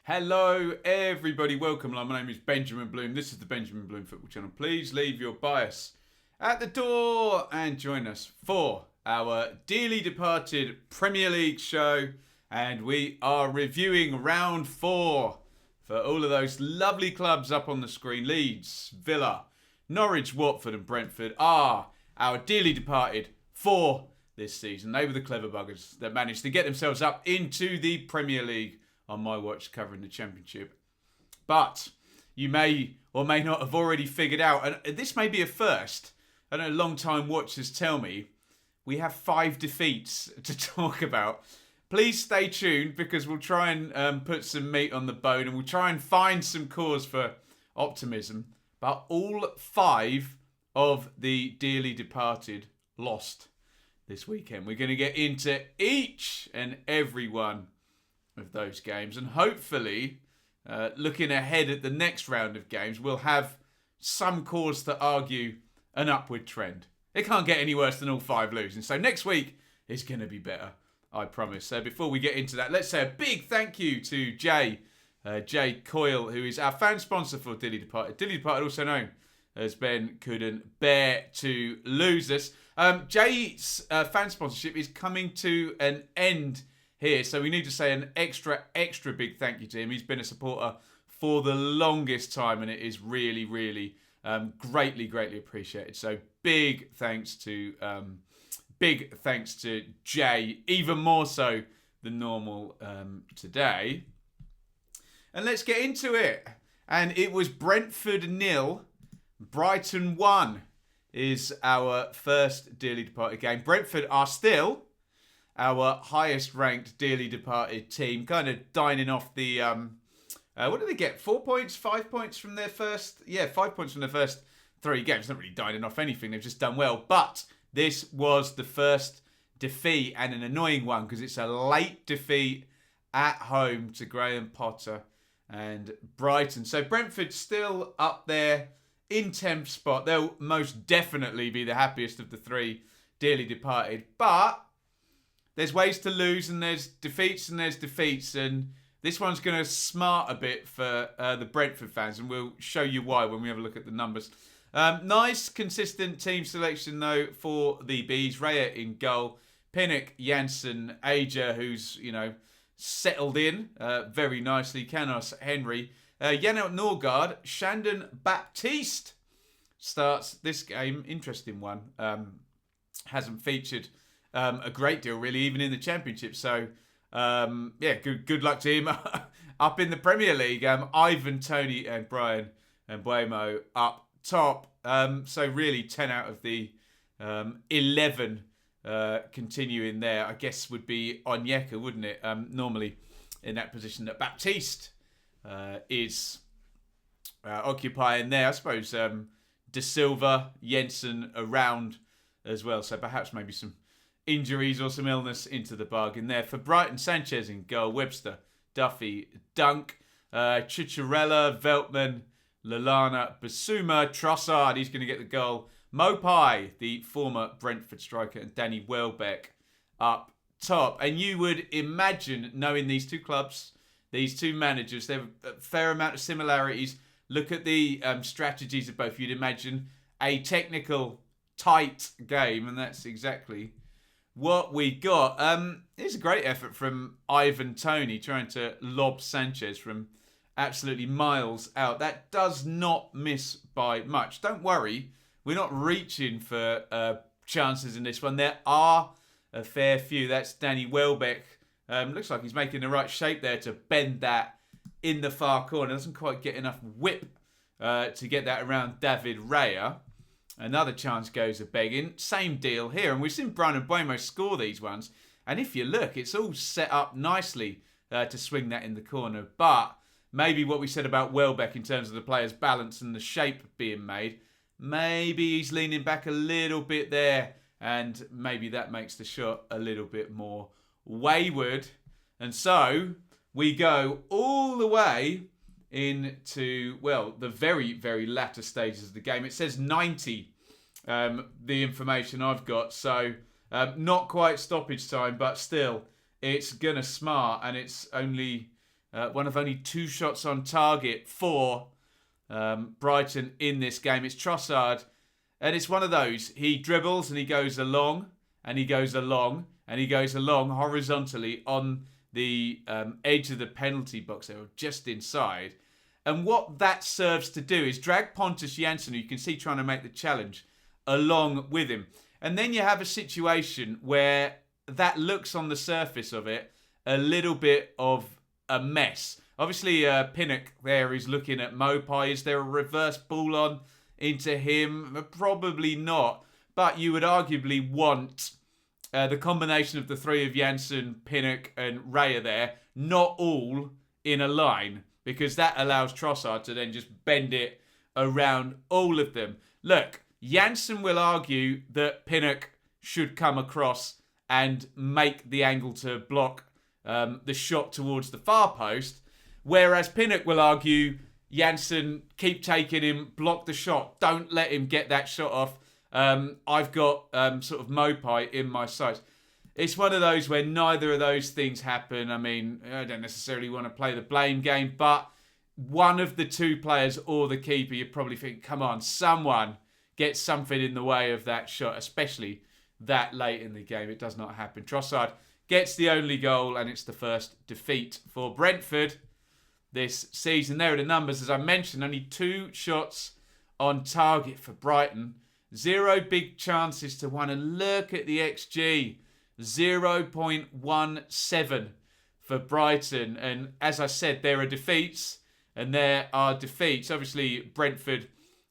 Hello, everybody. Welcome. My name is Benjamin Bloom. This is the Benjamin Bloom Football Channel. Please leave your bias at the door and join us for our dearly departed Premier League show. And we are reviewing round 4 for all of those lovely clubs up on the screen. Leeds, Villa, Norwich, Watford and Brentford are our dearly departed 4 this season. They were the clever buggers that managed to get themselves up into the Premier League on my watch covering the Championship. But you may or may not have already figured out, and this may be a first, I know long-time watchers tell me, we have 5 defeats to talk about. Please stay tuned because we'll try and put some meat on the bone and we'll try and find some cause for optimism. But all 5 of the dearly departed lost this weekend. We're going to get into each and every one of those games, and hopefully looking ahead at the next round of games, we'll have some cause to argue an upward trend. It can't get any worse than all 5 losing, so next week is going to be better, I promise. So before we get into that, let's say a big thank you to Jay Coyle, who is our fan sponsor for Dilly Departed. Dilly Departed, also known as Ben Couldn't Bear to Lose Us. Jay's fan sponsorship is coming to an end here, so we need to say an extra big thank you to him. He's been a supporter for the longest time, and it is really greatly appreciated. So big thanks to Jay, even more so than normal today. And let's get into it. And it was Brentford 0, Brighton 1 is our first dearly departed game. Brentford are still our highest ranked dearly departed team, kind of dining off the, what did they get? 4 points, 5 points from their first, 5 points from their first 3 games. Not really dining off anything, they've just done well. But this was the first defeat, and an annoying one, because it's a late defeat at home to Graham Potter and Brighton. So Brentford still up there in 10th spot. They'll most definitely be the happiest of the 3 dearly departed. But there's ways to lose, and there's defeats, and this one's going to smart a bit for the Brentford fans, and we'll show you why when we have a look at the numbers. Nice, consistent team selection, though, for the Bees. Raya in goal. Pinnock, Janssen, Aja, who's, settled in very nicely. Canos, Henry. Janelt Norgard, Shandon Baptiste starts this game. Interesting one. Hasn't featured a great deal, really, even in the Championship. So, good luck to him up in the Premier League. Ivan, Tony, and Brian and Buemo up top. So, really, 10 out of the 11 continuing there, I guess, would be Onyeka, wouldn't it? Normally in that position that Baptiste is occupying there. I suppose De Silva, Jensen around as well. So, perhaps maybe some injuries or some illness into the bargain there. For Brighton, Sanchez in goal, Webster, Duffy, Dunk, Chicharella, Veltman, Lallana, Basuma, Trossard, he's going to get the goal. Mopai, the former Brentford striker, and Danny Welbeck up top. And you would imagine, knowing these 2 clubs, these 2 managers, they have a fair amount of similarities. Look at the strategies of both. You'd imagine a technical, tight game, and that's exactly what we got. It's a great effort from Ivan Toney trying to lob Sanchez from absolutely miles out. That does not miss by much. Don't worry, we're not reaching for chances in this one. There are a fair few. That's Danny Welbeck. Looks like he's making the right shape there to bend that in the far corner. Doesn't quite get enough whip to get that around David Raya. Another chance goes a begging. Same deal here. And we've seen Brian and Buemo score these ones. And if you look, it's all set up nicely to swing that in the corner. But maybe what we said about Welbeck in terms of the player's balance and the shape being made, maybe he's leaning back a little bit there. And maybe that makes the shot a little bit more wayward. And so we go all the way into, the very latter stages of the game. It says 90, the information I've got. So not quite stoppage time, but still, it's going to smart. And it's only One of only 2 shots on target for Brighton in this game. It's Trossard. And it's one of those. He dribbles and he goes along and he goes along and he goes along horizontally on the edge of the penalty box there, just inside. And what that serves to do is drag Pontus Jansson, who you can see trying to make the challenge, along with him. And then you have a situation where that looks on the surface of it a little bit of a mess. Obviously, Pinnock there is looking at Mopai. Is there a reverse ball on into him? Probably not. But you would arguably want the combination of the 3 of Jansson, Pinnock and Raya there, not all in a line, because that allows Trossard to then just bend it around all of them. Look, Jansson will argue that Pinnock should come across and make the angle to block the shot towards the far post, whereas Pinnock will argue, Jansson, keep taking him, block the shot, don't let him get that shot off. I've got sort of Mopai in my sights. It's one of those where neither of those things happen. I mean, I don't necessarily want to play the blame game, but one of the 2 players or the keeper, you probably think, come on, someone get something in the way of that shot, especially that late in the game. It does not happen. Trossard gets the only goal, and it's the first defeat for Brentford this season. There are the numbers, as I mentioned, only 2 shots on target for Brighton. 0 big chances to 1. And look at the XG, 0.17 for Brighton. And as I said, there are defeats and there are defeats. Obviously, Brentford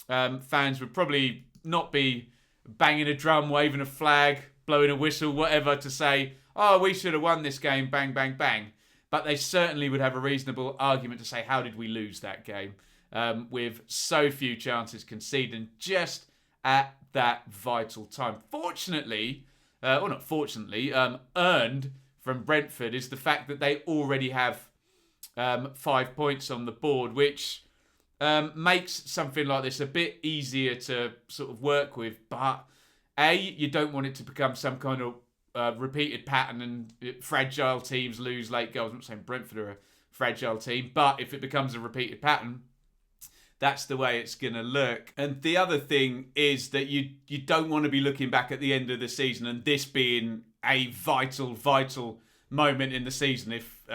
fans would probably not be banging a drum, waving a flag, blowing a whistle, whatever, to say, oh, we should have won this game, bang, bang, bang. But they certainly would have a reasonable argument to say, how did we lose that game? With so few chances conceded just at that vital time. Fortunately, or not fortunately, earned from Brentford is the fact that they already have 5 points on the board, which makes something like this a bit easier to sort of work with. But you don't want it to become some kind of repeated pattern and fragile teams lose late goals. I'm not saying Brentford are a fragile team, but if it becomes a repeated pattern, that's the way it's going to look. And the other thing is that you don't want to be looking back at the end of the season and this being a vital moment in the season if,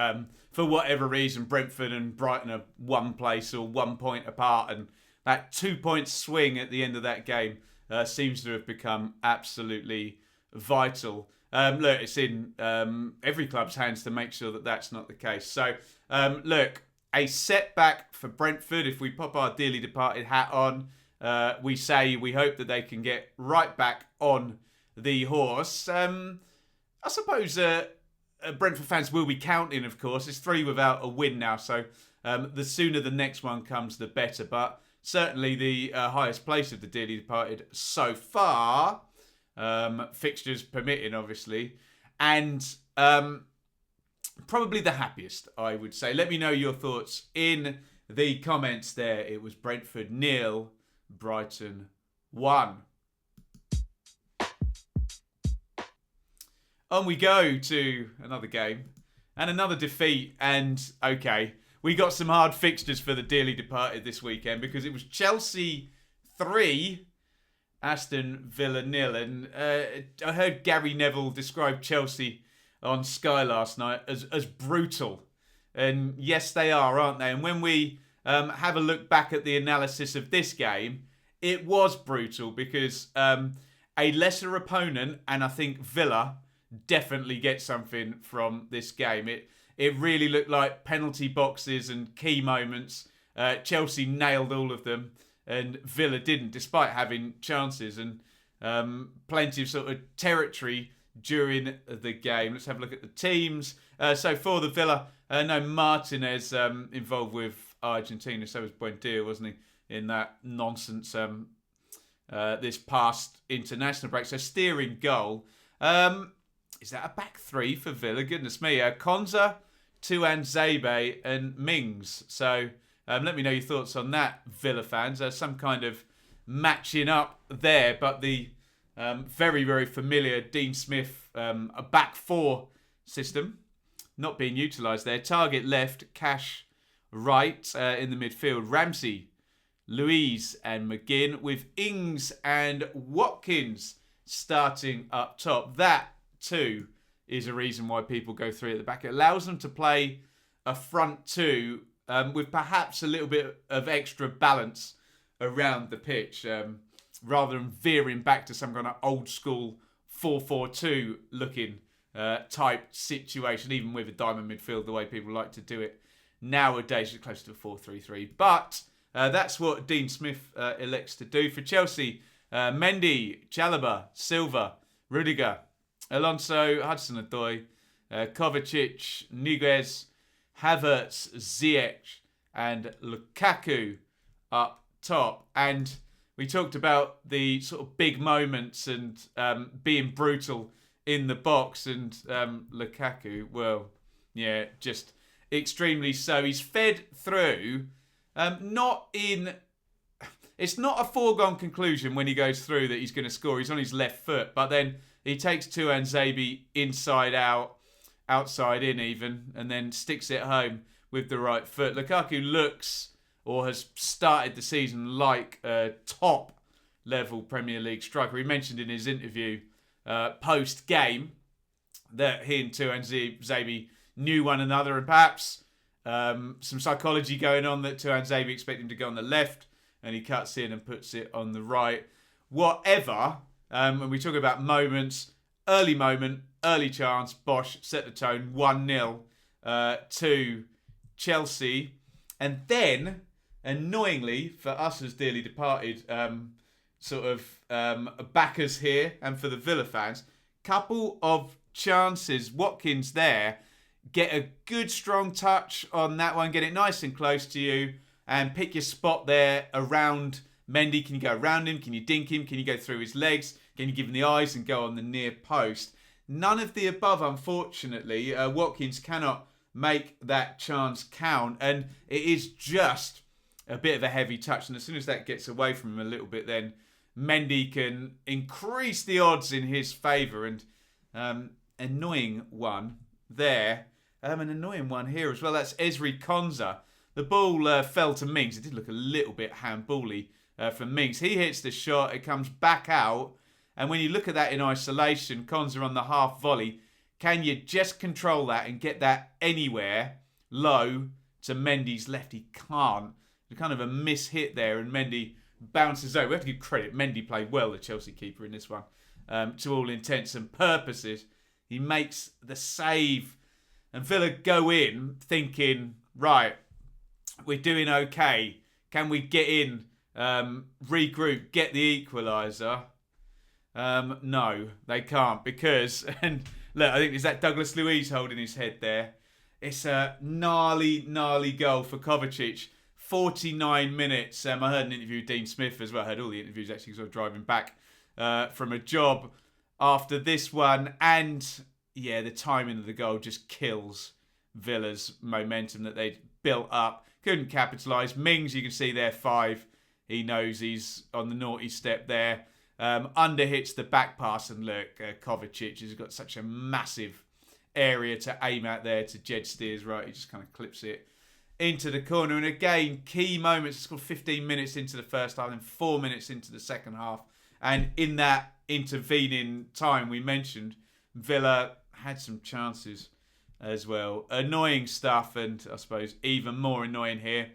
for whatever reason, Brentford and Brighton are 1 place or 1 point apart, and that 2 point swing at the end of that game seems to have become absolutely vital. Look, it's in every club's hands to make sure that that's not the case. So, look, a setback for Brentford. If we pop our dearly departed hat on, we hope that they can get right back on the horse. I suppose Brentford fans will be counting, of course. It's 3 without a win now, so the sooner the next one comes, the better. But certainly the highest place of the dearly departed so far, fixtures permitting, obviously, and probably the happiest, I would say. Let me know your thoughts in the comments there. It was Brentford 0, Brighton 1. On we go to another game and another defeat. And okay, we got some hard fixtures for the dearly departed this weekend because it was Chelsea 3, Aston Villa 0. And I heard Gary Neville describe Chelsea on Sky last night as brutal. And yes, they are, aren't they? And when we have a look back at the analysis of this game, it was brutal because a lesser opponent, and I think Villa, definitely get something from this game. It really looked like penalty boxes and key moments. Chelsea nailed all of them and Villa didn't, despite having chances and plenty of sort of territory during the game. Let's have a look at the teams. So for the Villa, no Martinez involved with Argentina. So was Buendia, wasn't he, in that nonsense this past international break. So steering goal. Is that a back 3 for Villa? Goodness me. Konza, Tuanzebe and Mings. So let me know your thoughts on that, Villa fans. Some kind of matching up there, but the very, very familiar Dean Smith a back 4 system not being utilised there. Target left, Cash right in the midfield. Ramsey, Louise and McGinn with Ings and Watkins starting up top. That too is a reason why people go three at the back. It allows them to play a front two with perhaps a little bit of extra balance around the pitch rather than veering back to some kind of old school 4-4-2 looking type situation, even with a diamond midfield, the way people like to do it nowadays. It's close to a 4-3-3. But that's what Dean Smith elects to do. For Chelsea, Mendy, Chalobah, Silva, Rudiger, Alonso, Hudson-Odoi, Kovacic, Niguez, Havertz, Ziyech and Lukaku up top. And we talked about the sort of big moments and being brutal in the box. And Lukaku, well, yeah, just extremely so. He's fed through, it's not a foregone conclusion when he goes through that he's going to score. He's on his left foot, but then he takes Tuanzebe inside out, outside in even, and then sticks it home with the right foot. Lukaku looks, or has started the season like a top-level Premier League striker. He mentioned in his interview post-game that he and Tuanzebe knew one another, and perhaps some psychology going on that Tuanzebe expected him to go on the left, and he cuts in and puts it on the right. Whatever, when we talk about moments, early moment, early chance, Bosch set the tone, 1-0 to Chelsea. And then, annoyingly, for us as dearly departed backers here, and for the Villa fans, couple of chances. Watkins there, get a good strong touch on that one, get it nice and close to you, and pick your spot there around Mendy. Can you go around him? Can you dink him? Can you go through his legs? Can you give him the eyes and go on the near post? None of the above, unfortunately. Watkins cannot make that chance count, and it is just a bit of a heavy touch. And as soon as that gets away from him a little bit, then Mendy can increase the odds in his favour. And annoying one there. An annoying one here as well. That's Ezri Konsa. The ball fell to Mings. It did look a little bit handbally from Mings. He hits the shot. It comes back out. And when you look at that in isolation, Konsa on the half volley, can you just control that and get that anywhere low to Mendy's left? He can't. It's kind of a miss-hit there, and Mendy bounces over. We have to give credit. Mendy played well, the Chelsea keeper, in this one. To all intents and purposes, he makes the save. And Villa go in thinking, right, we're doing okay. Can we get in, regroup, get the equaliser? No, they can't, because, and look, I think is that Douglas Luiz holding his head there. It's a gnarly, gnarly goal for Kovacic. 49 minutes. I heard an interview with Dean Smith as well. I heard all the interviews actually because I was driving back from a job after this one. And yeah, the timing of the goal just kills Villa's momentum that they'd built up. Couldn't capitalise. Mings, you can see there, 5. He knows he's on the naughty step there. Underhits the back pass, and look, Kovacic has got such a massive area to aim at there to Jed Steers, right? He just kind of clips it into the corner. And again, key moments. It's called 15 minutes into the first half and 4 minutes into the second half. And in that intervening time we mentioned, Villa had some chances as well. Annoying stuff, and I suppose even more annoying here.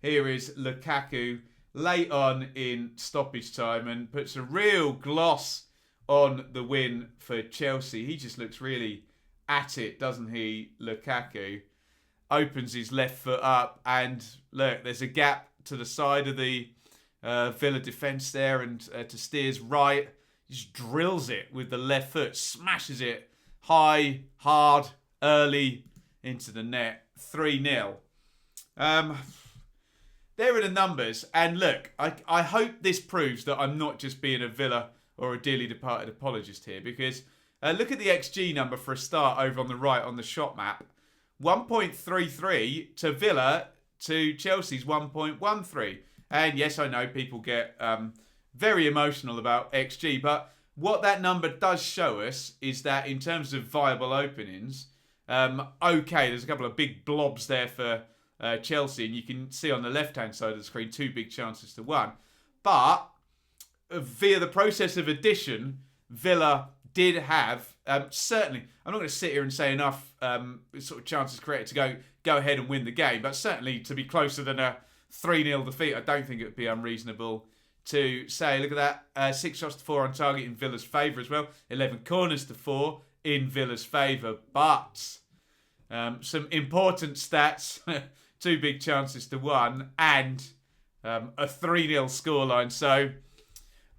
Here is Lukaku late on in stoppage time and puts a real gloss on the win for Chelsea. He just looks really at it, doesn't he, Lukaku? Opens his left foot up, and look, there's a gap to the side of the Villa defence there, and to Steers' right, he just drills it with the left foot, smashes it high, hard, early into the net. 3-0. There are the numbers, and look, I hope this proves that I'm not just being a Villa or a dearly departed apologist here, because look at the XG number for a start over on the right on the shot map. 1.33 to Villa to Chelsea's 1.13. And yes, I know people get very emotional about XG, but what that number does show us is that in terms of viable openings, Okay, there's a couple of big blobs there for Chelsea, and you can see on the left-hand side of the screen 2 big chances to 1. But via the process of addition, Villa did have, certainly, I'm not going to sit here and say enough sort of chances created to go ahead and win the game, but certainly to be closer than a 3-0 defeat, I don't think it would be unreasonable to say. Look at that, 6 shots to 4 on target in Villa's favour as well, 11 corners to 4 in Villa's favour, but some important stats, 2 big chances to 1, and a 3-0 scoreline. So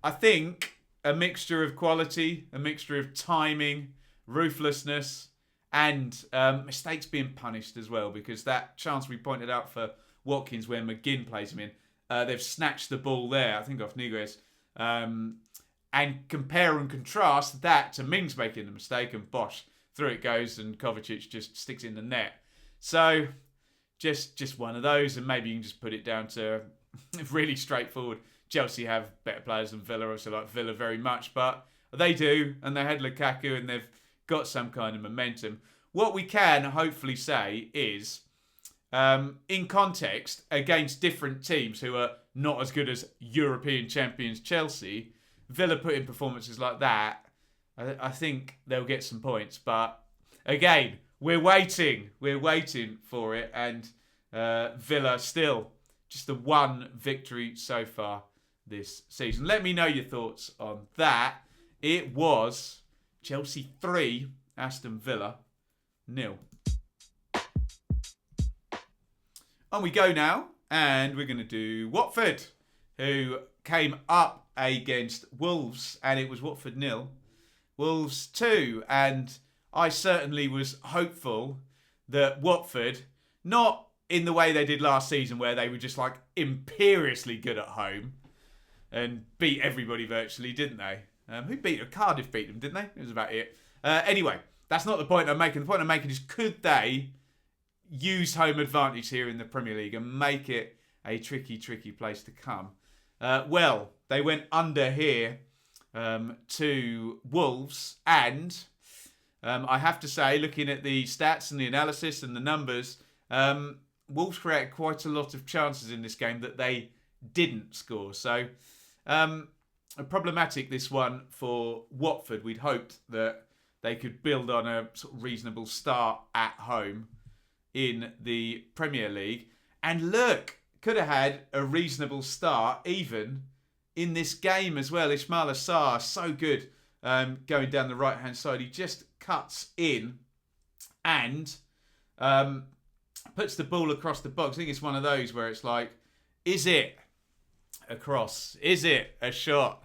I think a mixture of quality, a mixture of timing, ruthlessness, and mistakes being punished as well, because that chance we pointed out for Watkins where McGinn plays him in, they've snatched the ball there, I think off Niguez, and compare and contrast that to Mings making the mistake, and Bosch, through it goes, and Kovacic just sticks it in the net. So just one of those, and maybe you can just put it down to really straightforward. Chelsea have better players than Villa. I also like Villa very much, but they do, and they had Lukaku, and they've got some kind of momentum. What we can hopefully say is, in context, against different teams who are not as good as European champions Chelsea, Villa put in performances like that, I think they'll get some points. But again, we're waiting for it, and Villa still just the 1 victory so far this season. Let me know your thoughts on that. It was Chelsea 3, Aston Villa 0. On we go now, and we're going to do Watford, who came up against Wolves, and it was Watford 0, Wolves 2. And I certainly was hopeful that Watford, not in the way they did last season where they were just like imperiously good at home and beat everybody virtually, didn't they? Who beat them? Cardiff beat them, didn't they? It was about it. Anyway, that's not the point I'm making. The point I'm making is, could they use home advantage here in the Premier League and make it a tricky place to come? Well, they went under here to Wolves, and I have to say, looking at the stats and the analysis and the numbers, Wolves created quite a lot of chances in this game that they didn't score. So, problematic this one for Watford. We'd hoped that they could build on a sort of reasonable start at home in the Premier League. And look, could have had a reasonable start even in this game as well. Ismail Assar, so good going down the right-hand side. He just cuts in and puts the ball across the box. I think it's one of those where it's like, is it a cross? Is it a shot?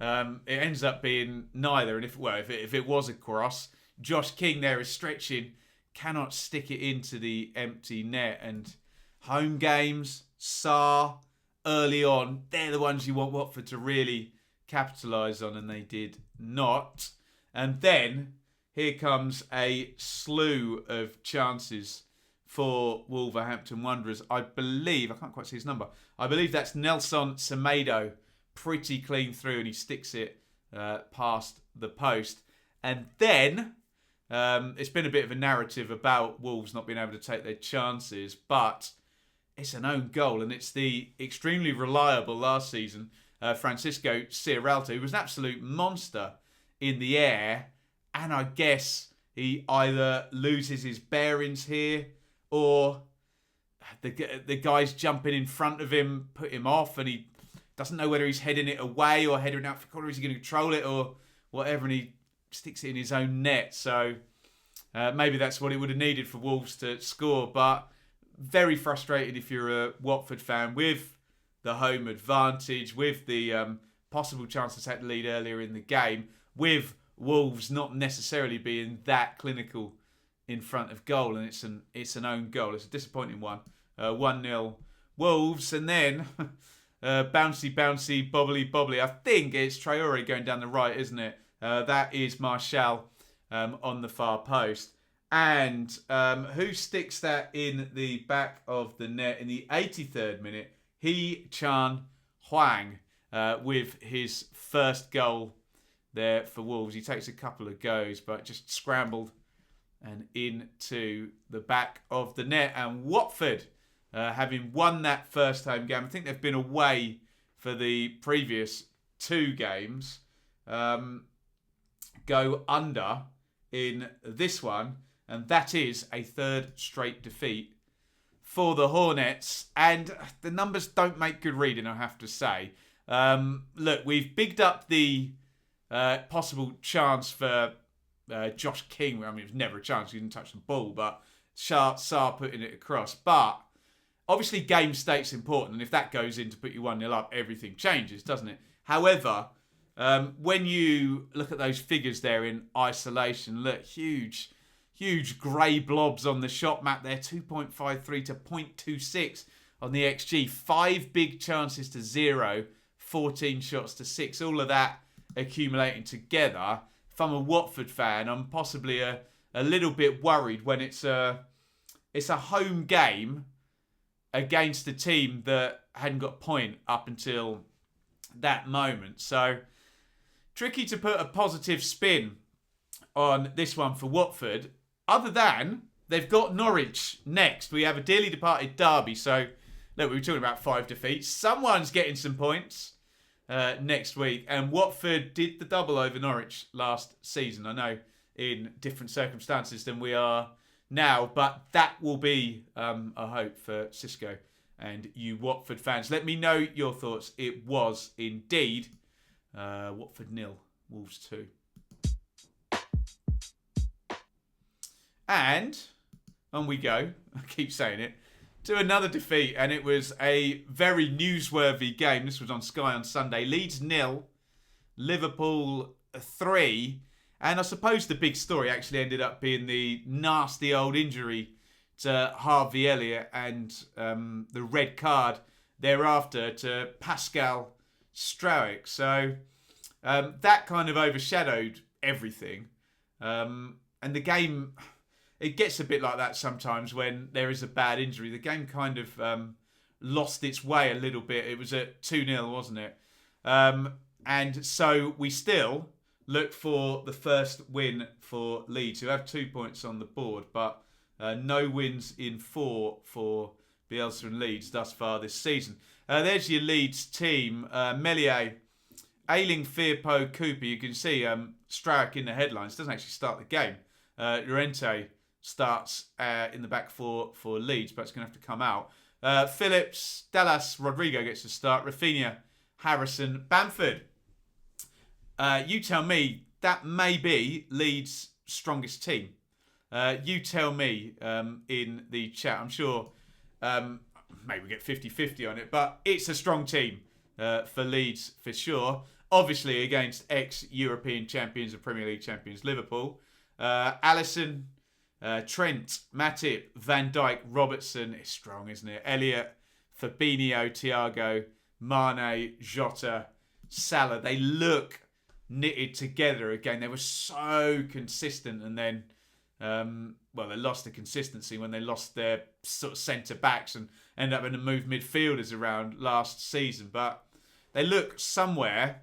It ends up being neither. And if it was a cross, Josh King there is stretching, cannot stick it into the empty net. And home games, Sarr, early on, they're the ones you want Watford to really capitalise on, and they did not. And then here comes a slew of chances for Wolverhampton Wanderers. I believe, I can't quite see his number, I believe that's Nelson Semedo, pretty clean through, and he sticks it past the post. And then it's been a bit of a narrative about Wolves not being able to take their chances, but it's an own goal, and it's the extremely reliable last season Francisco Ciaralta, who was an absolute monster in the air, and I guess he either loses his bearings here, or the guys jumping in front of him put him off, and he doesn't know whether he's heading it away or heading out for corner. Is he going to control it or whatever? And he sticks it in his own net. So maybe that's what it would have needed for Wolves to score. But very frustrated if you're a Watford fan with the home advantage, with the possible chance to take the lead earlier in the game, with Wolves not necessarily being that clinical in front of goal, and it's an own goal. It's a disappointing one. 1-0 Wolves, and then bouncy, bobbly. I think it's Traore going down the right, isn't it? That is Martial on the far post. And who sticks that in the back of the net in the 83rd minute? Chan Huang with his first goal there for Wolves. He takes a couple of goes, but just scrambled and into the back of the net. And Watford, having won that first home game, I think they've been away for the previous 2 games, go under in this one. And that is a 3rd straight defeat for the Hornets. And the numbers don't make good reading, I have to say. Look, we've bigged up the possible chance for Josh King. I mean, it was never a chance. He didn't touch the ball, but Sarr putting it across. But obviously, game state's important. And if that goes in to put you 1-0 up, everything changes, doesn't it? However, when you look at those figures there in isolation, look, huge grey blobs on the shot map there. 2.53 to 0.26 on the XG. 5 big chances to 0. 14 shots to 6. All of that accumulating together. If I'm a Watford fan, I'm possibly a little bit worried when it's a home game against a team that hadn't got a point up until that moment. So, tricky to put a positive spin on this one for Watford. Other than they've got Norwich next. We have a dearly departed derby. So, look, we were talking about 5 defeats. Someone's getting some points next week. And Watford did the double over Norwich last season. I know in different circumstances than we are now. But that will be a hope for Cisco and you Watford fans. Let me know your thoughts. It was indeed Watford 0, Wolves 2. And on we go, I keep saying it, to another defeat. And it was a very newsworthy game. This was on Sky on Sunday. Leeds 0, Liverpool 3. And I suppose the big story actually ended up being the nasty old injury to Harvey Elliott and the red card thereafter to Pascal Struijk. So that kind of overshadowed everything. And the game, it gets a bit like that sometimes when there is a bad injury. The game kind of lost its way a little bit. It was at 2-0, wasn't it? And so we still look for the first win for Leeds, who have 2 points on the board, but no wins in 4 for Bielsa and Leeds thus far this season. There's your Leeds team. Meslier, Ayling, Firpo, Cooper. You can see Struijk in the headlines. Doesn't actually start the game. Llorente starts in the back for Leeds, but it's going to have to come out. Phillips, Dallas, Rodrigo gets to start. Rafinha, Harrison, Bamford. You tell me, that may be Leeds' strongest team. You tell me in the chat. I'm sure maybe we get 50-50 on it, but it's a strong team for Leeds for sure. Obviously against ex-European champions and Premier League champions Liverpool. Alisson, Trent, Matip, Van Dijk, Robertson is strong, isn't it? Elliott, Fabinho, Thiago, Mane, Jota, Salah. They look knitted together again. They were so consistent, and then they lost the consistency when they lost their sort of centre backs and ended up having to move midfielders around last season. But they look somewhere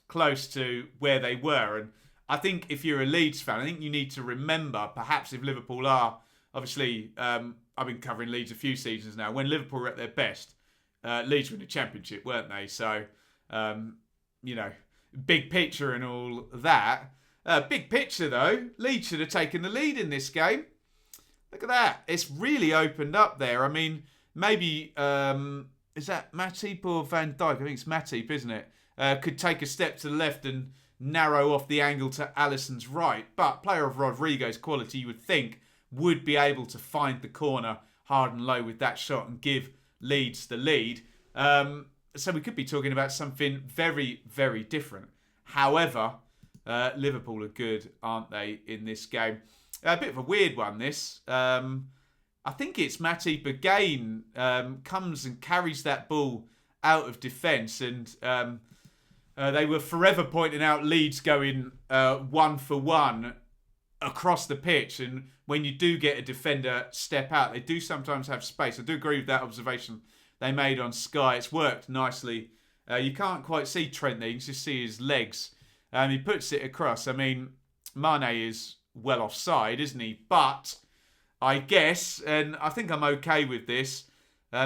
close to where they were. And I think if you're a Leeds fan, I think you need to remember, perhaps if Liverpool are, obviously, I've been covering Leeds a few seasons now. When Liverpool were at their best, Leeds were in the Championship, weren't they? So, big picture and all that. Big picture, though, Leeds should have taken the lead in this game. Look at that. It's really opened up there. I mean, maybe, is that Matip or Van Dijk? I think it's Matip, isn't it? Could take a step to the left and narrow off the angle to Alisson's right. But player of Rodrigo's quality, you would think, would be able to find the corner hard and low with that shot and give Leeds the lead. So we could be talking about something very, very different. However, Liverpool are good, aren't they, in this game? A bit of a weird one, this. I think it's Matip again comes and carries that ball out of defence, and they were forever pointing out Leeds going 1-for-1 across the pitch, and when you do get a defender step out, they do sometimes have space. I do agree with that observation they made on Sky. It's worked nicely. You can't quite see Trent there. You can just see his legs. He puts it across. I mean, Mane is well offside, isn't he? But I guess, and I think I'm okay with this,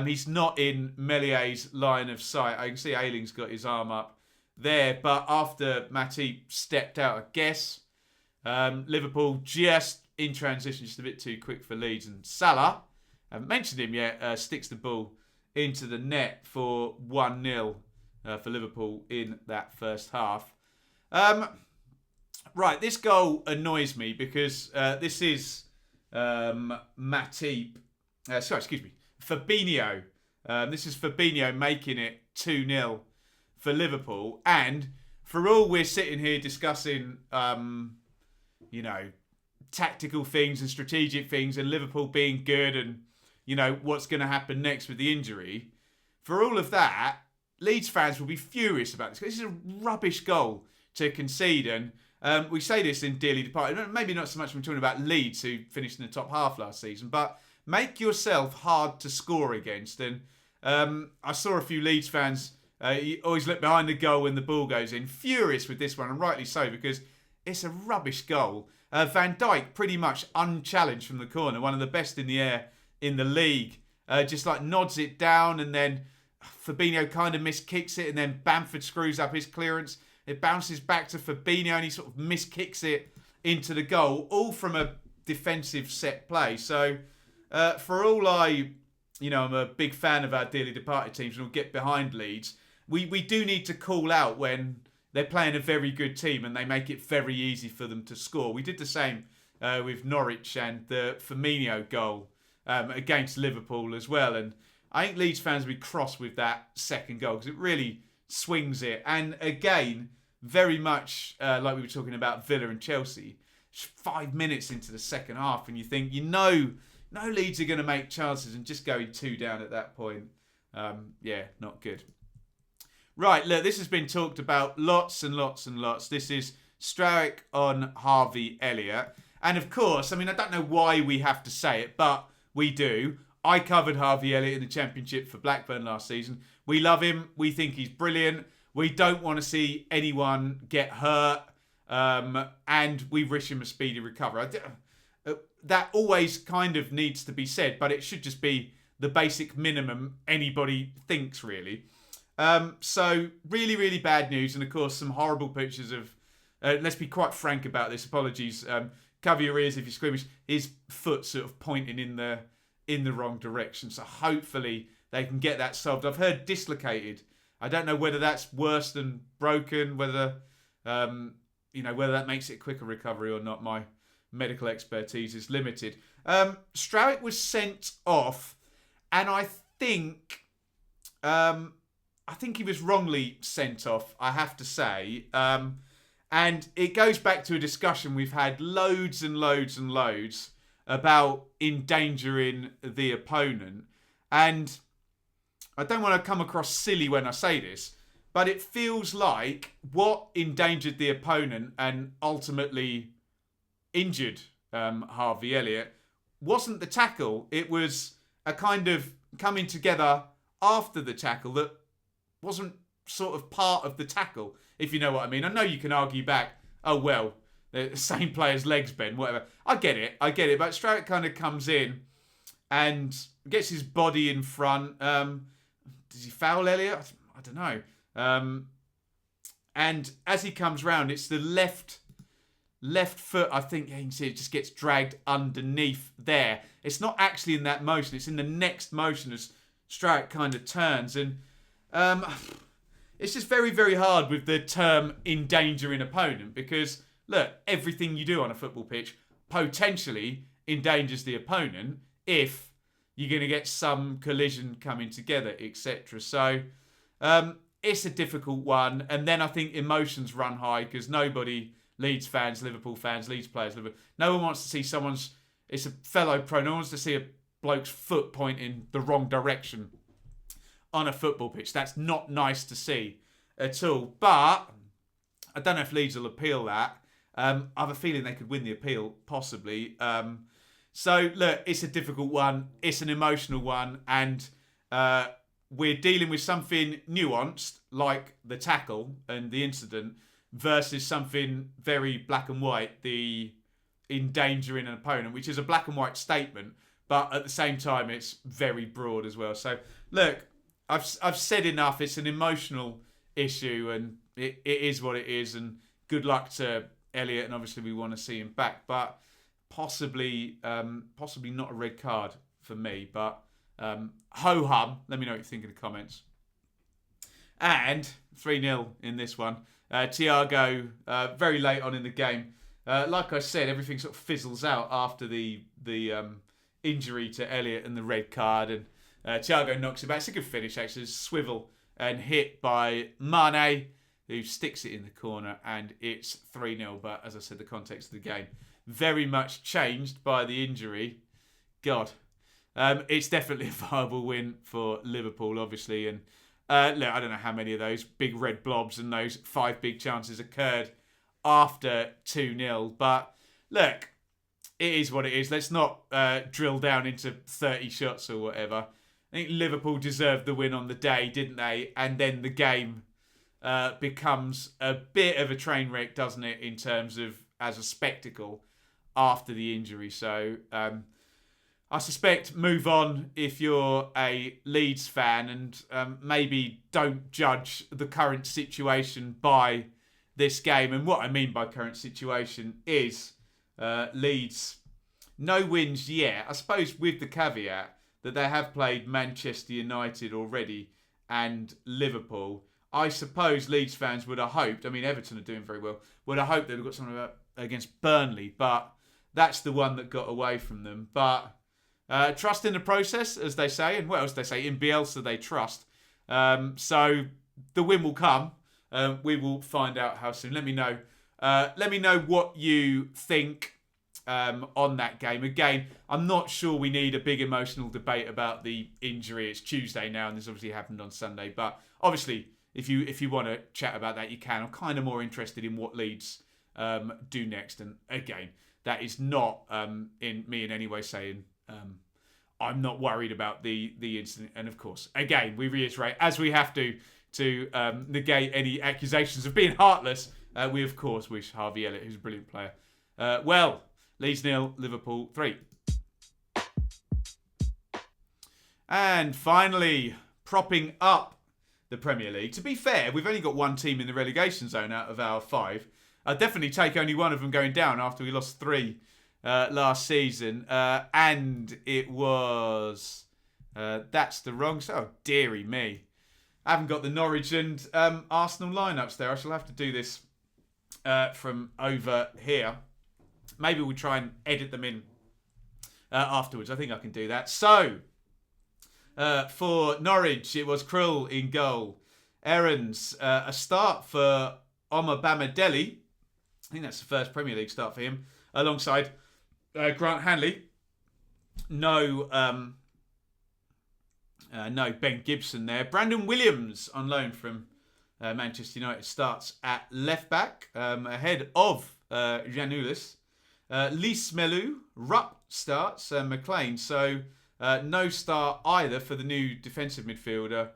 he's not in Melié's line of sight. I can see Ailing's got his arm up there, but after Matip stepped out, I guess, Liverpool just in transition, just a bit too quick for Leeds. And Salah, I haven't mentioned him yet, sticks the ball into the net for 1-0 for Liverpool in that first half. Right, this goal annoys me because this is Fabinho. This is Fabinho making it 2-0 for Liverpool. And for all we're sitting here discussing, tactical things and strategic things and Liverpool being good and, what's going to happen next with the injury, for all of that, Leeds fans will be furious about this. This is a rubbish goal to concede. And we say this in Dearly Departed, maybe not so much when we're talking about Leeds, who finished in the top half last season, but make yourself hard to score against. And I saw a few Leeds fans, you always look behind the goal when the ball goes in, furious with this one, and rightly so, because it's a rubbish goal. Van Dijk pretty much unchallenged from the corner, one of the best in the air in the league, just like nods it down, and then Fabinho kind of miskicks it, and then Bamford screws up his clearance. It bounces back to Fabinho and he sort of miskicks it into the goal, all from a defensive set play. So for all I'm a big fan of our dearly departed teams and will get behind Leeds, we do need to call out when they're playing a very good team and they make it very easy for them to score. We did the same with Norwich and the Firmino goal against Liverpool as well. And I think Leeds fans will be cross with that second goal because it really swings it. And again, very much like we were talking about Villa and Chelsea, 5 minutes into the second half and you think, no Leeds are going to make chances, and just going 2 down at that point. Not good. Right, look, this has been talked about lots and lots and lots. This is Strauick on Harvey Elliott. And of course, I don't know why we have to say it, but we do. I covered Harvey Elliott in the Championship for Blackburn last season. We love him. We think he's brilliant. We don't want to see anyone get hurt. And we wish him a speedy recovery. That always kind of needs to be said, but it should just be the basic minimum anybody thinks, really. So really, really bad news. And of course, some horrible pictures of, let's be quite frank about this. Apologies. Cover your ears if you're squeamish. His foot sort of pointing in the wrong direction. So hopefully they can get that solved. I've heard dislocated. I don't know whether that's worse than broken, whether that makes it a quicker recovery or not. My medical expertise is limited. Strauick was sent off, and I think he was wrongly sent off, I have to say. And it goes back to a discussion we've had loads and loads and loads about endangering the opponent. And I don't want to come across silly when I say this, but it feels like what endangered the opponent and ultimately injured Harvey Elliott wasn't the tackle. It was a kind of coming together after the tackle that wasn't sort of part of the tackle, if you know what I mean. I know you can argue back, oh, well, the same player's legs bend, whatever. I get it. But Strauick kind of comes in and gets his body in front. Does he foul Elliott? I don't know. And as he comes round, it's the left foot, I think you can see it just gets dragged underneath there. It's not actually in that motion. It's in the next motion as Strauick kind of turns. And it's just very, very hard with the term endangering opponent because, look, everything you do on a football pitch potentially endangers the opponent if you're going to get some collision coming together, etc. So it's a difficult one. And then I think emotions run high because nobody, Leeds fans, Liverpool fans, Leeds players, no one wants to see it's a fellow pro, no one wants to see a bloke's foot pointing the wrong direction on a football pitch. That's not nice to see at all. But I don't know if Leeds will appeal that. I have a feeling they could win the appeal, possibly. So, look, it's a difficult one. It's an emotional one. And we're dealing with something nuanced, like the tackle and the incident, versus something very black and white, the endangering an opponent, which is a black and white statement, but at the same time, it's very broad as well. So, look, I've said enough. It's an emotional issue, and it is what it is. And good luck to Elliott, and obviously we want to see him back, but possibly not a red card for me. But ho-hum, let me know what you think in the comments. And 3-0 in this one. Thiago, very late on in the game. Like I said, everything sort of fizzles out after the injury to Elliott and the red card. And Thiago knocks it back. It's a good finish, actually. It's a swivel and hit by Mane, who sticks it in the corner. And it's 3-0. But as I said, the context of the game very much changed by the injury. God. It's definitely a viable win for Liverpool, obviously. And look, I don't know how many of those big red blobs and those 5 big chances occurred after 2-0. But look, it is what it is. Let's not drill down into 30 shots or whatever. I think Liverpool deserved the win on the day, didn't they? And then the game becomes a bit of a train wreck, doesn't it, in terms of as a spectacle after the injury. So I suspect move on if you're a Leeds fan, and maybe don't judge the current situation by this game. And what I mean by current situation is Leeds, no wins yet. I suppose with the caveat that they have played Manchester United already and Liverpool. I suppose Leeds fans would have hoped, I mean Everton are doing very well, would have hoped they'd have got something against Burnley, but that's the one that got away from them. But trust in the process, as they say, and what else they say? In Bielsa they trust. So the win will come. We will find out how soon. Let me know. Let me know what you think on that game. Again, I'm not sure we need a big emotional debate about the injury. It's Tuesday now, and this obviously happened on Sunday. But obviously, if you want to chat about that, you can. I'm kind of more interested in what Leeds do next. And again, that is not in me in any way saying I'm not worried about the incident. And of course, again, we reiterate, as we have to negate any accusations of being heartless, we of course wish Harvey Elliott, who's a brilliant player, well. Leeds 0, Liverpool 3. And finally, propping up the Premier League. To be fair, we've only got one team in the relegation zone out of our 5. I'd definitely take only one of them going down after we lost 3 last season. And it was... that's the wrong... Oh, dearie me. I haven't got the Norwich and Arsenal lineups there. I shall have to do this from over here. Maybe we'll try and edit them in afterwards. I think I can do that. So, for Norwich, it was Krul in goal. Aaron's a start for Omar Bamadeli. I think that's the first Premier League start for him. Alongside Grant Hanley. No Ben Gibson there. Brandon Williams on loan from Manchester United starts at left back. Ahead of Janulis. Lys Melu, Rupp starts, McLean. So no start either for the new defensive midfielder,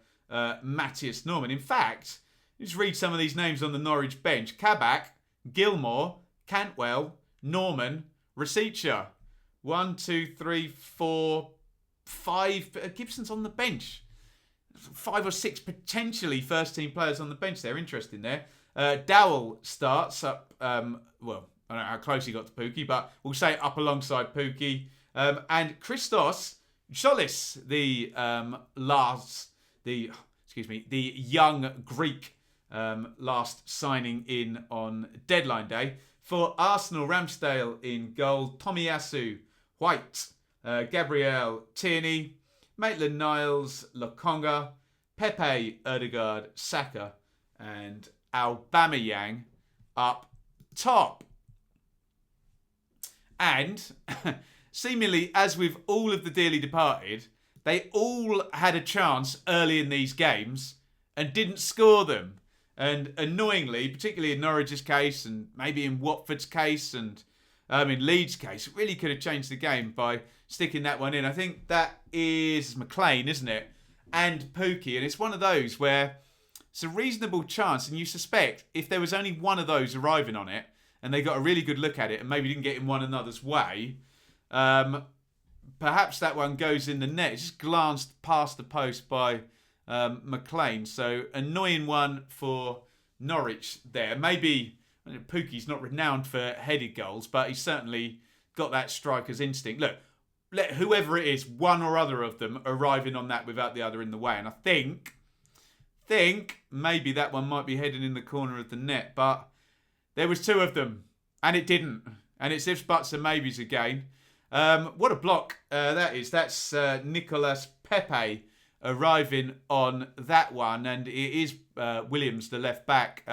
Matthias Norman. In fact, just read some of these names on the Norwich bench. Kabak, Gilmore, Cantwell, Norman, Rasica. 1, 2, 3, 4, 5. Gibson's on the bench. 5 or 6 potentially first-team players on the bench there. Interesting there. Dowell starts up, I don't know how close he got to Pukki, but we'll say up alongside Pukki. And Christos Cholis, the young Greek last signing in on deadline day. For Arsenal, Ramsdale in goal. Tomiyasu, White, Gabriel, Tierney, Maitland-Niles, Lokonga, Pepe, Ødegaard, Saka, and Aubameyang up top. And seemingly, as with all of the dearly departed, they all had a chance early in these games and didn't score them. And annoyingly, particularly in Norwich's case and maybe in Watford's case and in Leeds' case, it really could have changed the game by sticking that one in. I think that is McLean, isn't it? And Pukki. And it's one of those where it's a reasonable chance, and you suspect if there was only one of those arriving on it, and they got a really good look at it and maybe didn't get in one another's way, perhaps that one goes in the net. It's just glanced past the post by McLean. So annoying one for Norwich there. Maybe Pookie's not renowned for headed goals, but he's certainly got that striker's instinct. Look, let whoever it is, one or other of them, arriving on that without the other in the way. And I think maybe that one might be heading in the corner of the net, but there was two of them, and it didn't. And it's ifs, buts, and maybes again. What a block that is. That's Nicolas Pepe arriving on that one, and it is Williams, the left back,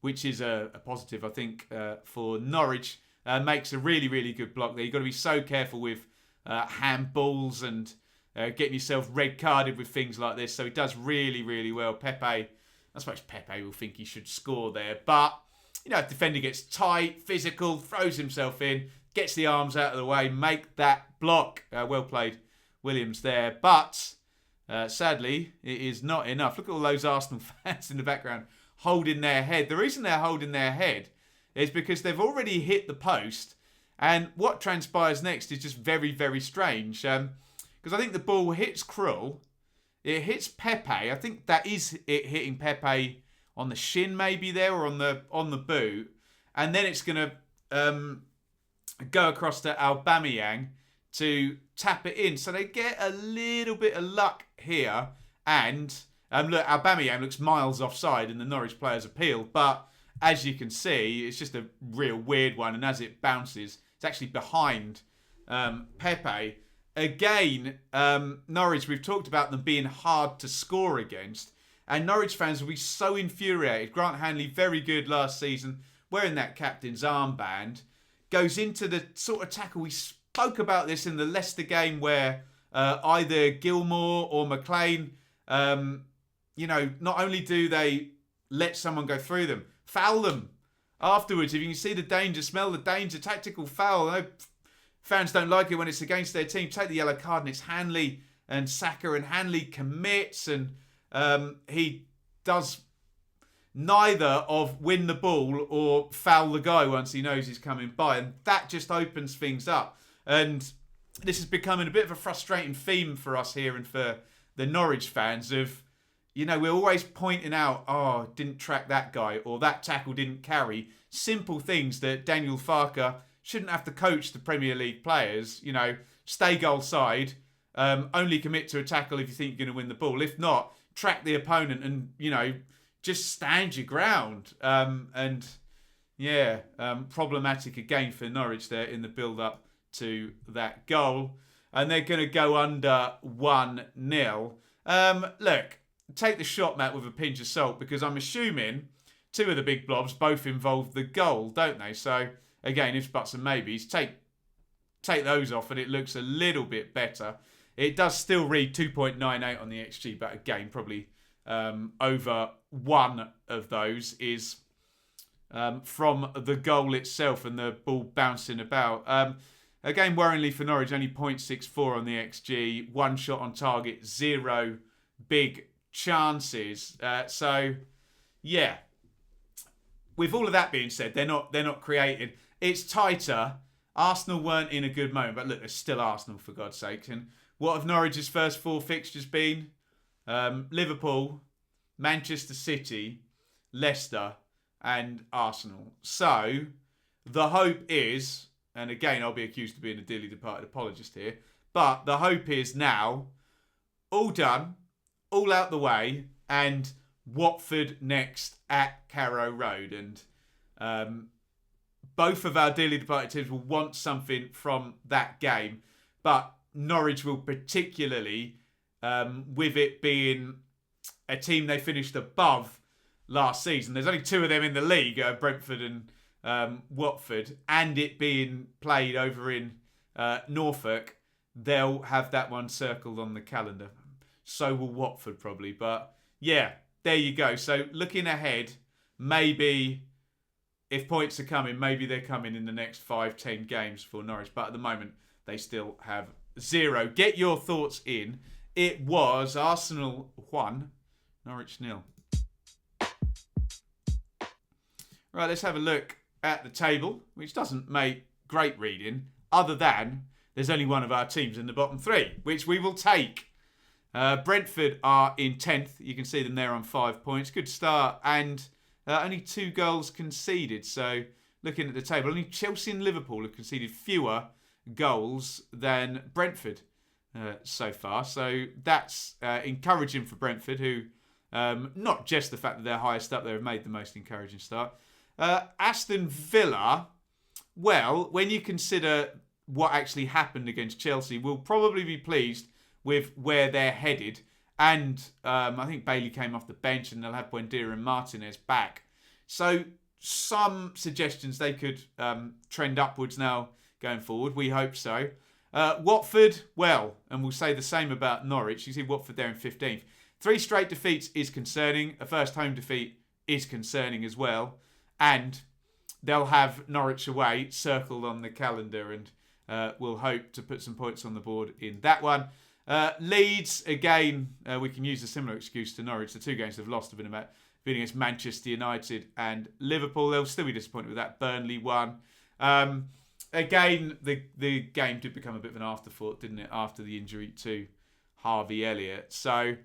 which is a positive, I think, for Norwich. Makes a really, really good block there. You've got to be so careful with handballs and getting yourself red carded with things like this. So he does really, really well. Pepe, I suppose Pepe will think he should score there, but you know, if the defender gets tight, physical, throws himself in, gets the arms out of the way, make that block. Well played, Williams there. But sadly, it is not enough. Look at all those Arsenal fans in the background holding their head. The reason they're holding their head is because they've already hit the post. And what transpires next is just very, very strange. Because I think the ball hits Krul. It hits Pepe. I think that is it hitting Pepe on the shin maybe there, or on the boot. And then it's going to go across to Aubameyang to tap it in. So they get a little bit of luck here. And look, Aubameyang looks miles offside and the Norwich players appeal. But as you can see, it's just a real weird one. And as it bounces, it's actually behind Pepe. Again, Norwich, we've talked about them being hard to score against. And Norwich fans will be so infuriated. Grant Hanley, very good last season, wearing that captain's armband, goes into the sort of tackle. We spoke about this in the Leicester game where either Gilmour or McLean, not only do they let someone go through them, foul them afterwards. If you can see the danger, smell the danger, tactical foul. I know fans don't like it when it's against their team. Take the yellow card, and it's Hanley and Saka, and Hanley commits, and he does neither of win the ball or foul the guy once he knows he's coming by. And that just opens things up. And this is becoming a bit of a frustrating theme for us here and for the Norwich fans of, we're always pointing out, didn't track that guy, or that tackle didn't carry. Simple things that Daniel Farke shouldn't have to coach the Premier League players. Stay goal side, only commit to a tackle if you think you're going to win the ball. If not, track the opponent and, just stand your ground. Problematic again for Norwich there in the build-up to that goal. And they're going to go under 1-0. Look, take the shot, Matt, with a pinch of salt, because I'm assuming two of the big blobs both involve the goal, don't they? So, again, ifs, buts and maybes. Take those off and it looks a little bit better. It does still read 2.98 on the XG, but again, probably over one of those is from the goal itself and the ball bouncing about. Again, worryingly for Norwich, only 0.64 on the XG, one shot on target, 0 big chances. With all of that being said, they're not creating. It's tighter. Arsenal weren't in a good moment, but look, they're still Arsenal, for God's sake. And what have Norwich's first 4 fixtures been? Liverpool, Manchester City, Leicester, and Arsenal. So the hope is, and again, I'll be accused of being a dearly departed apologist here, but the hope is now all done, all out the way, and Watford next at Carrow Road. And both of our dearly departed teams will want something from that game, but Norwich will particularly, with it being a team they finished above last season. There's only 2 of them in the league, Brentford and Watford, and it being played over in Norfolk. They'll have that one circled on the calendar. So will Watford probably, but yeah, there you go. So looking ahead, maybe if points are coming, maybe they're coming in the next 5-10 games for Norwich. But at the moment, they still have 0. Get your thoughts in. It was Arsenal 1, Norwich 0. Right, let's have a look at the table, which doesn't make great reading, other than there's only one of our teams in the bottom 3, which we will take. Brentford are in 10th. You can see them there on 5 points. Good start, and only 2 goals conceded. So looking at the table, only Chelsea and Liverpool have conceded fewer goals than Brentford so far. So that's encouraging for Brentford, who, not just the fact that they're highest up there, have made the most encouraging start. Aston Villa, well, when you consider what actually happened against Chelsea, will probably be pleased with where they're headed. And I think Bailey came off the bench, and they'll have Buendia and Martinez back. So some suggestions they could trend upwards now going forward. We hope so. Watford, well, and we'll say the same about Norwich. You see Watford there in 15th. 3 straight defeats is concerning. A first home defeat is concerning as well. And they'll have Norwich away circled on the calendar, and we'll hope to put some points on the board in that one. Leeds, again, we can use a similar excuse to Norwich. The 2 games they've lost have been against Manchester United and Liverpool. They'll still be disappointed with that. Burnley won. Again, the game did become a bit of an afterthought, didn't it, after the injury to Harvey Elliott. So,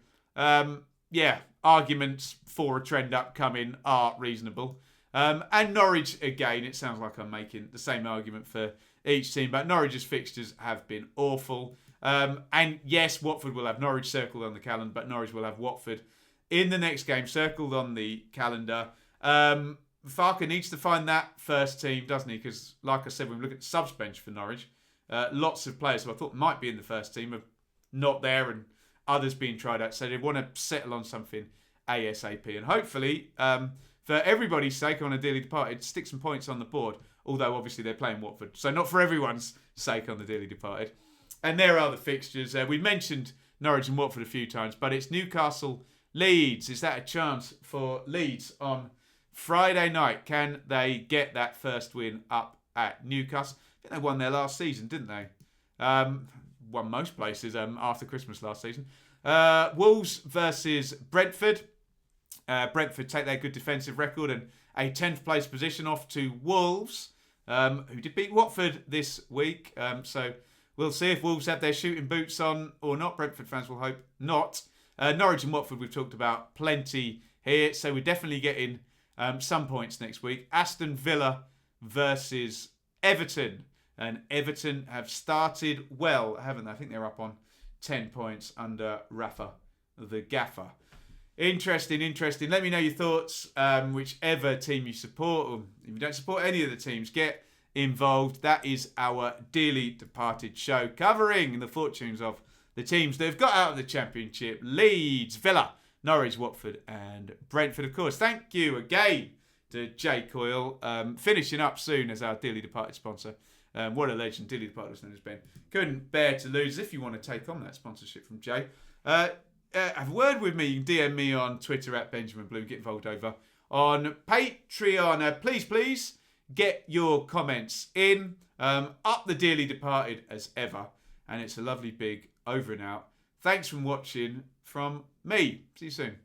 arguments for a trend up coming are reasonable. And Norwich, again, it sounds like I'm making the same argument for each team, but Norwich's fixtures have been awful. And yes, Watford will have Norwich circled on the calendar, but Norwich will have Watford in the next game circled on the calendar. Farker needs to find that first team, doesn't he? Because, like I said, when we look at the subs bench for Norwich, lots of players who I thought might be in the first team are not there, and others being tried out. So they want to settle on something ASAP. And hopefully, for everybody's sake, on a dearly departed, stick some points on the board. Although, obviously, they're playing Watford. So not for everyone's sake on the dearly departed. And there are the fixtures. We mentioned Norwich and Watford a few times, but it's Newcastle, Leeds. Is that a chance for Leeds on Friday night? Can they get that first win up at Newcastle? I think they won their last season, didn't they? Won most places after Christmas last season. Wolves versus Brentford. Brentford take their good defensive record and a 10th place position off to Wolves, who did beat Watford this week. So we'll see if Wolves have their shooting boots on or not. Brentford fans will hope not. Norwich and Watford we've talked about plenty here, so we're definitely getting some points next week. Aston Villa versus Everton. And Everton have started well, haven't they? I think they're up on 10 points under Rafa, the gaffer. Interesting. Let me know your thoughts. Whichever team you support, or if you don't support any of the teams, get involved. That is our dearly departed show covering the fortunes of the teams that have got out of the Championship. Leeds, Villa, Norwich, Watford and Brentford, of course. Thank you again to Jay Coyle. Finishing up soon as our dearly departed sponsor. What a legend dearly departed listener has been. Couldn't bear to lose. If you want to take on that sponsorship from Jay, have a word with me. You can DM me on Twitter at Benjamin Bloom. Get involved over on Patreon. Please get your comments in. Up the dearly departed as ever. And it's a lovely big over and out. Thanks for watching from me. See you soon.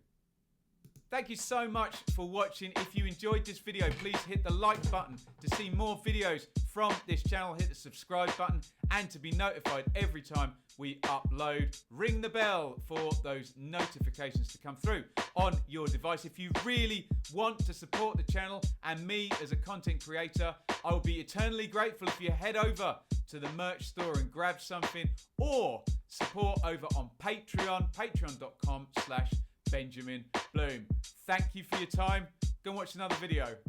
Thank you so much for watching. If you enjoyed this video, please hit the like button to see more videos from this channel. Hit the subscribe button and to be notified every time we upload. Ring the bell for those notifications to come through on your device. If you really want to support the channel and me as a content creator, I will be eternally grateful if you head over to the merch store and grab something, or support over on Patreon, patreon.com/Benjamin Bloom. Thank you for your time. Go and watch another video.